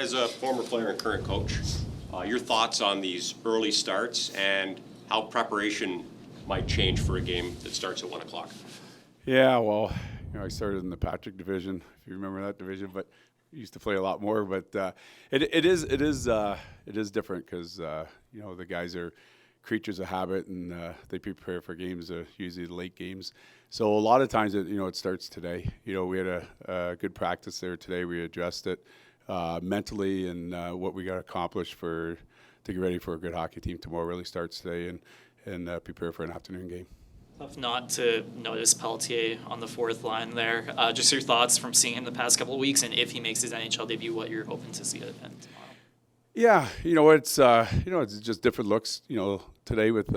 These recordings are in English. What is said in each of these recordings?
as a former player and current coach, your thoughts on these early starts and how preparation might change for a game that starts at 1 o'clock? Yeah, well, I started in the Patrick division, if you remember that division, but used to play a lot more. But it is different because the guys are creatures of habit, and they prepare for games, usually the late games. So a lot of times it starts today. We had a good practice there today. We addressed it mentally, and what we got to accomplish to get ready for a good hockey team tomorrow really starts today, and prepare for an afternoon game. Tough not to notice Pelletier on the fourth line there. Just your thoughts from seeing him the past couple of weeks, and if he makes his NHL debut, what you're hoping to see at tomorrow. Yeah, it's just different looks. Today with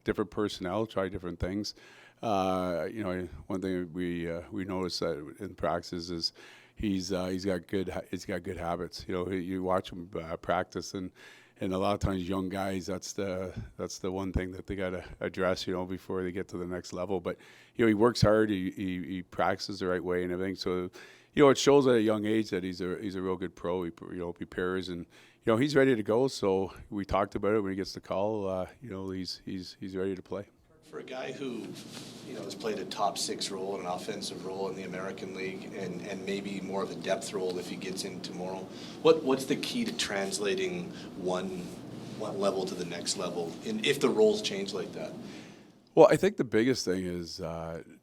different personnel, try different things. One thing we noticed that in practice is he's got good habits. You watch him practice, and a lot of times young guys, that's the one thing that they got to address, before they get to the next level. But he works hard, he practices the right way and everything. So it shows at a young age that he's a real good pro. He prepares, and he's ready to go. So we talked about it when he gets the call. He's ready to play. For a guy who, has played a top six role, an offensive role in the American League, and maybe more of a depth role if he gets in tomorrow, what's the key to translating one level to the next level, and if the roles change like that? Well, I think the biggest thing is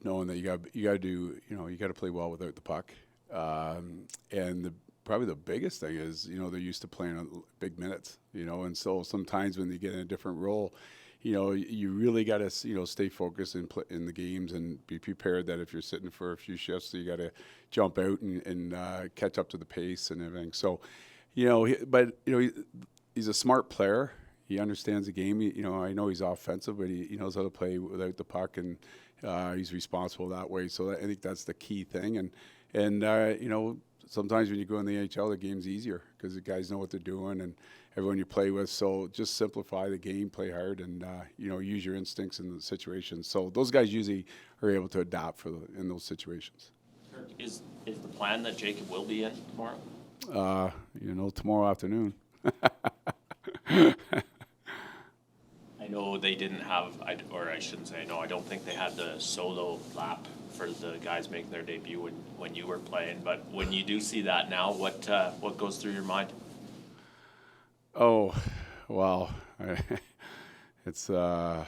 knowing that you got to play well without the puck, and probably the biggest thing is they're used to playing on big minutes, and so sometimes when you get in a different role, you really got to stay focused in the games and be prepared that if you're sitting for a few shifts, you got to jump out and catch up to the pace and everything. So, he's a smart player. He understands the game. I know he's offensive, but he knows how to play without the puck, and he's responsible that way. So I think that's the key thing. And sometimes when you go in the NHL, the game's easier because the guys know what they're doing and everyone you play with. So just simplify the game, play hard, and use your instincts in the situations. So those guys usually are able to adapt in those situations. Is the plan that Jacob will be in tomorrow? Tomorrow afternoon. I know they didn't have, I shouldn't say no, I don't think they had the solo lap for the guys making their debut when you were playing. But when you do see that now, what goes through your mind? Oh, wow! It's. Are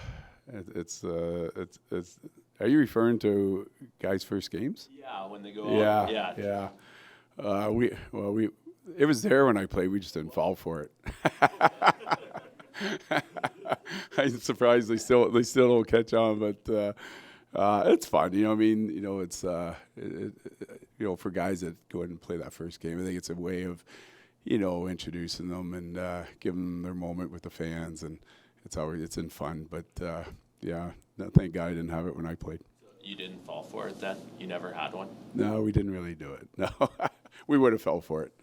you referring to guys' first games? Yeah, when they go. Yeah. It was there when I played. We just didn't fall for it. I'm surprised they still don't catch on, but it's fun. It's for guys that go ahead and play that first game. I think it's a way of introducing them and giving them their moment with the fans, and it's in fun. But thank God I didn't have it when I played. You didn't fall for it then? You never had one? No, we didn't really do it. No, we would have fell for it.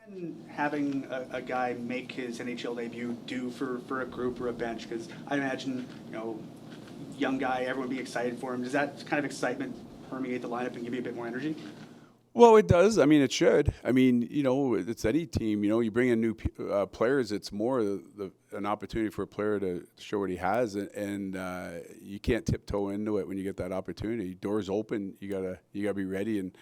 And having a guy make his NHL debut do for a group or a bench, because I imagine young guy, everyone be excited for him. Does that kind of excitement permeate the lineup and give you a bit more energy? Well, it does. I mean, it should. I mean, it's any team. You bring in new players. It's more an opportunity for a player to show what he has, and you can't tiptoe into it when you get that opportunity. Doors open. You gotta be ready. And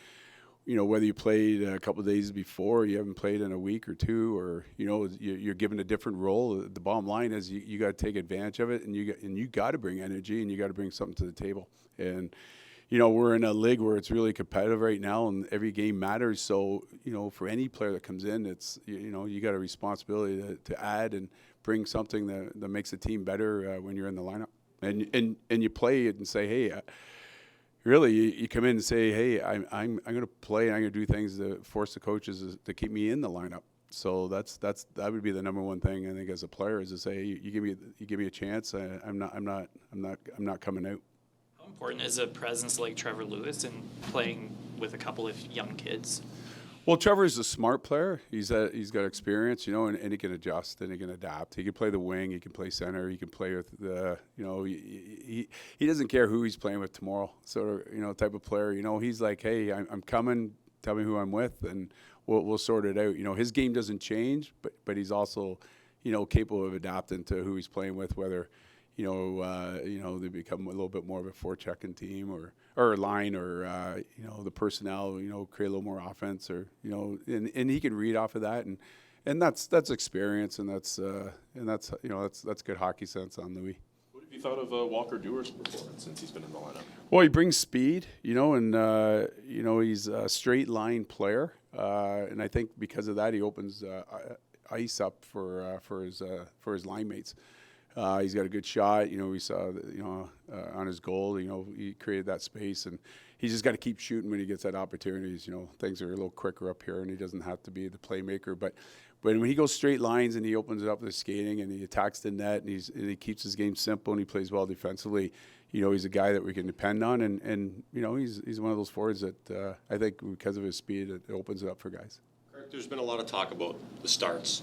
whether you played a couple of days before, you haven't played in a week or two, or you're given a different role. The bottom line is you got to take advantage of it, and you got to bring energy, and you got to bring something to the table. And we're in a league where it's really competitive right now, and every game matters. So, for any player that comes in, it's, you got a responsibility to add and bring something that makes the team better when you're in the lineup. And you play it and say, hey, really, you come in and say, hey, I'm going to play and I'm going to do things to force the coaches to keep me in the lineup. So that would be the number one thing, I think, as a player, is to say, hey, you give me a chance. I'm not coming out. How important is a presence like Trevor Lewis in playing with a couple of young kids? Well, Trevor's a smart player. He's got experience, and he can adjust and he can adapt. He can play the wing. He can play center. He can play with the, he doesn't care who he's playing with tomorrow. Sort of, type of player. He's like, hey, I'm coming. Tell me who I'm with and we'll sort it out. You know, his game doesn't change, but he's also, you know, capable of adapting to who he's playing with, whether, you know, they become a little bit more of a forechecking team or line or, you know, the personnel, you know, create a little more offense or, you know, and he can read off of that. And that's experience and that's you know, that's good hockey sense on Louis. What have you thought of Walker Dewar's performance since he's been in the lineup? Well, he brings speed, you know, and, you know, he's a straight line player. And I think because of that, he opens ice up for his line mates. He's got a good shot. You know, we saw, you know, on his goal, you know, he created that space, and he's just got to keep shooting when he gets that opportunities. You know, things are a little quicker up here, and he doesn't have to be the playmaker. But when he goes straight lines and he opens it up with his skating and he attacks the net and he keeps his game simple and he plays well defensively, you know, he's a guy that we can depend on. And you know, he's one of those forwards that I think because of his speed, it opens it up for guys. There's been a lot of talk about the starts.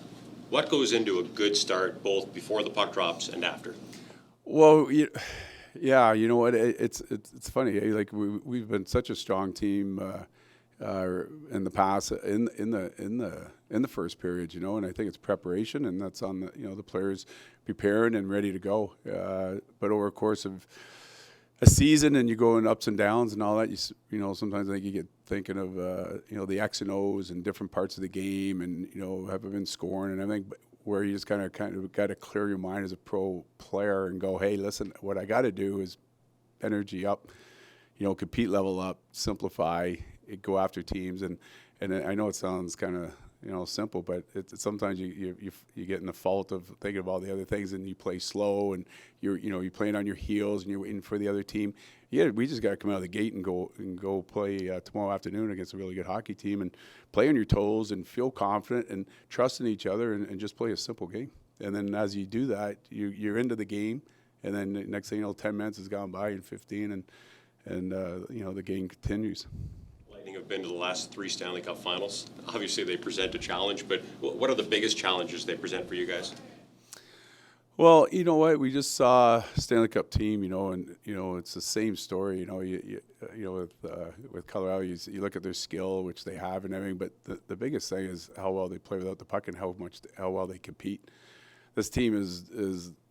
What goes into a good start, both before the puck drops and after? Well, yeah, you know what? It's funny. Like we've been such a strong team in the past in the first period, you know, and I think it's preparation, and that's on the, you know, the players preparing and ready to go. But over the course of a season, and you go in ups and downs and all that, you know, sometimes I think you get thinking of you know, the X and O's and different parts of the game, and you know, have been scoring and everything, but where you just kind of got to clear your mind as a pro player and go, hey, listen, what I got to do is energy up, you know, compete level up, simplify, go after teams, and I know it sounds kind of, you know, simple, but sometimes you get in the fault of thinking of all the other things, and you play slow, and you're playing on your heels, and you're waiting for the other team. Yeah, we just got to come out of the gate and go play tomorrow afternoon against a really good hockey team, and play on your toes, and feel confident, and trust in each other, and just play a simple game. And then as you do that, you're into the game, and then the next thing you know, 10 minutes has gone by, and 15, and you know, the game continues. Lightning have been to the last 3 Stanley Cup finals. Obviously, they present a challenge, but what are the biggest challenges they present for you guys? Well, you know what? We just saw a Stanley Cup team, you know, and you know, it's the same story. You know, you know, with Colorado, you look at their skill, which they have, and everything. But the biggest thing is how well they play without the puck and how well they compete. This team is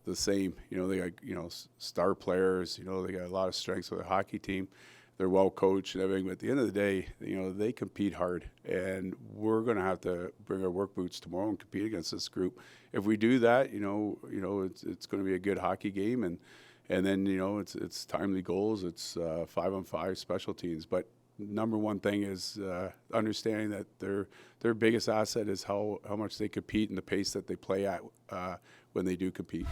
the same. You know, they got, you know, star players. You know, they got a lot of strengths with their hockey team. They're well coached and everything, but at the end of the day, you know, they compete hard, and we're going to have to bring our work boots tomorrow and compete against this group. If we do that, you know, it's going to be a good hockey game, and then, you know, it's timely goals, it's 5-on-5 special teams. But number one thing is understanding that their biggest asset is how much they compete and the pace that they play at when they do compete.